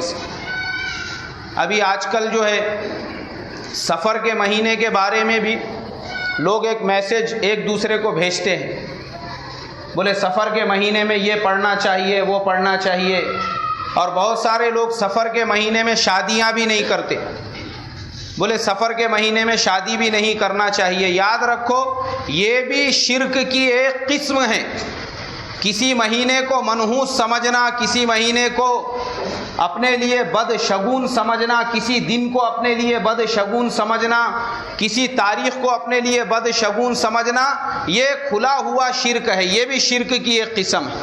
ہونے سے۔ ابھی آج کل جو ہے سفر کے مہینے کے بارے میں بھی لوگ ایک میسج ایک دوسرے کو بھیجتے ہیں، بولے سفر کے مہینے میں یہ پڑھنا چاہیے، وہ پڑھنا چاہیے، اور بہت سارے لوگ سفر کے مہینے میں شادیاں بھی نہیں کرتے، بولے سفر کے مہینے میں شادی بھی نہیں کرنا چاہیے۔ یاد رکھو یہ بھی شرک کی ایک قسم ہے۔ کسی مہینے کو منحوس سمجھنا، کسی مہینے کو اپنے لیے بد شگون سمجھنا، کسی دن کو اپنے لیے بد شگون سمجھنا، کسی تاریخ کو اپنے لیے بد شگون سمجھنا، یہ کھلا ہوا شرک ہے، یہ بھی شرک کی ایک قسم ہے۔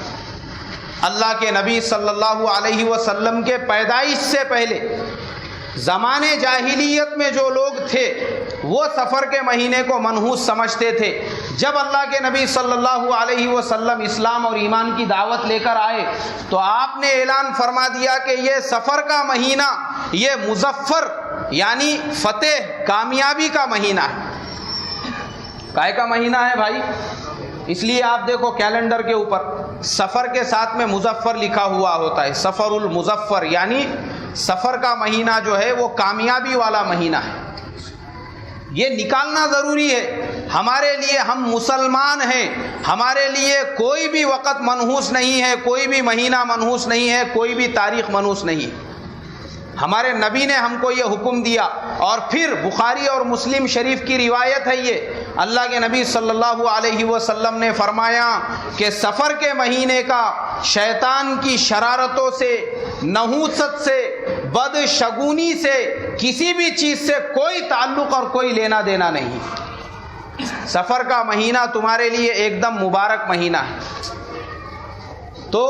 اللہ کے نبی صلی اللہ علیہ وسلم کے پیدائش سے پہلے زمانے جاہلیت میں جو لوگ تھے وہ سفر کے مہینے کو منحوس سمجھتے تھے۔ جب اللہ کے نبی صلی اللہ علیہ وسلم اسلام اور ایمان کی دعوت لے کر آئے تو آپ نے اعلان فرما دیا کہ یہ سفر کا مہینہ، یہ مظفر یعنی فتح کامیابی کا مہینہ ہے۔ کائے کا مہینہ ہے بھائی؟ اس لیے آپ دیکھو کیلنڈر کے اوپر سفر کے ساتھ میں مظفر لکھا ہوا ہوتا ہے، سفر المظفر، یعنی سفر کا مہینہ جو ہے وہ کامیابی والا مہینہ ہے۔ یہ نکالنا ضروری ہے ہمارے لیے، ہم مسلمان ہیں، ہمارے لیے کوئی بھی وقت منحوس نہیں ہے، کوئی بھی مہینہ منحوس نہیں ہے، کوئی بھی تاریخ منحوس نہیں ہے۔ ہمارے نبی نے ہم کو یہ حکم دیا، اور پھر بخاری اور مسلم شریف کی روایت ہے، یہ اللہ کے نبی صلی اللہ علیہ وسلم نے فرمایا کہ سفر کے مہینے کا شیطان کی شرارتوں سے، نحوست سے، بد شگونی سے، کسی بھی چیز سے کوئی تعلق اور کوئی لینا دینا نہیں۔ سفر کا مہینہ تمہارے لیے ایک دم مبارک مہینہ ہے۔ تو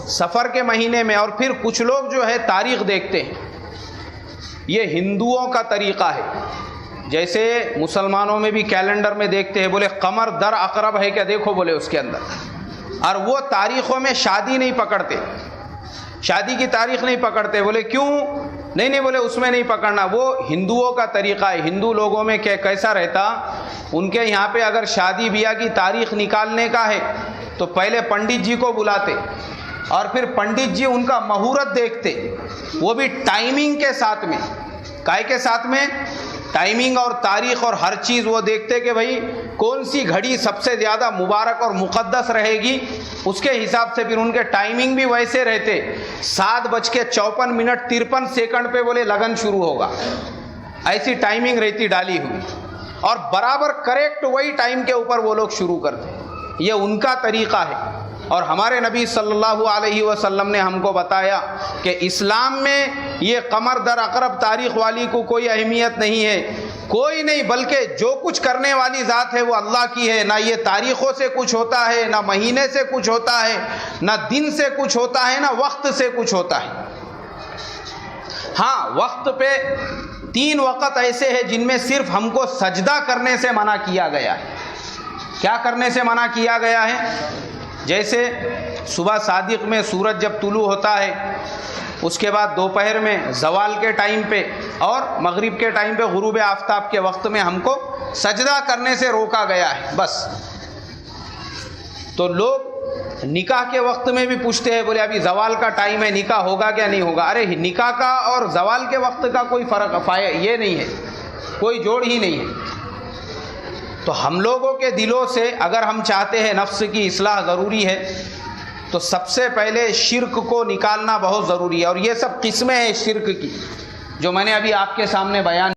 سفر کے مہینے میں، اور پھر کچھ لوگ جو ہے تاریخ دیکھتے ہیں، یہ ہندوؤں کا طریقہ ہے۔ جیسے مسلمانوں میں بھی کیلنڈر میں دیکھتے ہیں، بولے قمر در عقرب ہے کیا، دیکھو بولے اس کے اندر، اور وہ تاریخوں میں شادی نہیں پکڑتے، شادی کی تاریخ نہیں پکڑتے۔ بولے کیوں؟ نہیں بولے اس میں نہیں پکڑنا، وہ ہندوؤں کا طریقہ ہے۔ ہندو لوگوں میں کیسا رہتا، ان کے یہاں پہ اگر شادی بیاہ کی تاریخ نکالنے کا ہے تو پہلے پنڈت جی کو بلاتے، اور پھر پنڈت جی ان کا مہورت دیکھتے، وہ بھی ٹائمنگ کے ساتھ میں۔ کائے کے ساتھ میں؟ ٹائمنگ اور تاریخ اور ہر چیز وہ دیکھتے کہ بھئی کون سی گھڑی سب سے زیادہ مبارک اور مقدس رہے گی، اس کے حساب سے پھر ان کے ٹائمنگ بھی ویسے رہتے۔ 7:54 پہ بولے لگن شروع ہوگا، ایسی ٹائمنگ رہتی ڈالی ہوئی، اور برابر کریکٹ وہی ٹائم کے اوپر وہ لوگ شروع کرتے۔ یہ ان کا طریقہ ہے۔ اور ہمارے نبی صلی اللہ علیہ وسلم نے ہم کو بتایا کہ اسلام میں یہ قمر در عقرب تاریخ والی کو کوئی اہمیت نہیں ہے، کوئی نہیں، بلکہ جو کچھ کرنے والی ذات ہے وہ اللہ کی ہے۔ نہ یہ تاریخوں سے کچھ ہوتا ہے، نہ مہینے سے کچھ ہوتا ہے، نہ دن سے کچھ ہوتا ہے، نہ وقت سے کچھ ہوتا ہے۔ ہاں، وقت پہ 3 وقت ایسے ہیں جن میں صرف ہم کو سجدہ کرنے سے منع کیا گیا ہے۔ کیا کرنے سے منع کیا گیا ہے؟ جیسے صبح صادق میں سورج جب طلوع ہوتا ہے، اس کے بعد دوپہر میں زوال کے ٹائم پہ، اور مغرب کے ٹائم پہ غروب آفتاب کے وقت میں ہم کو سجدہ کرنے سے روکا گیا ہے، بس۔ تو لوگ نکاح کے وقت میں بھی پوچھتے ہیں، بولے ابھی زوال کا ٹائم ہے، نکاح ہوگا کیا نہیں ہوگا؟ ارے نکاح کا اور زوال کے وقت کا کوئی فرق یہ نہیں ہے، کوئی جوڑ ہی نہیں ہے۔ تو ہم لوگوں کے دلوں سے اگر ہم چاہتے ہیں نفس کی اصلاح ضروری ہے، تو سب سے پہلے شرک کو نکالنا بہت ضروری ہے۔ اور یہ سب قسمیں ہیں شرک کی جو میں نے ابھی آپ کے سامنے بیان